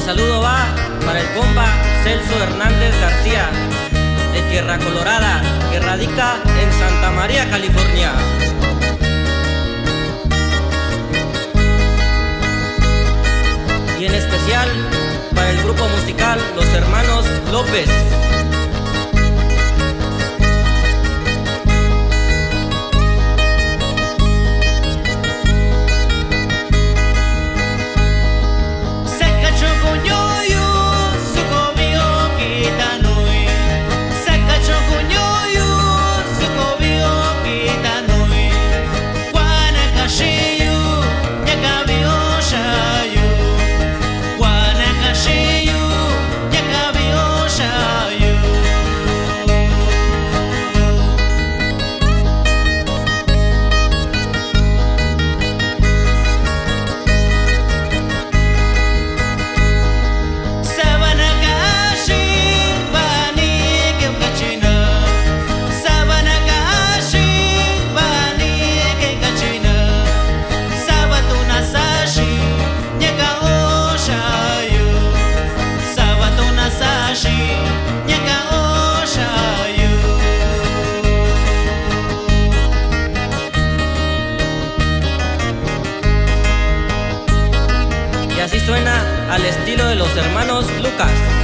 saludo va para el compa Celso Hernández García, de Tierra Colorada, que radica en Santa María, California. Y en especial para el grupo musical Los Hermanos López. Y así suena al estilo de los hermanos Lucas.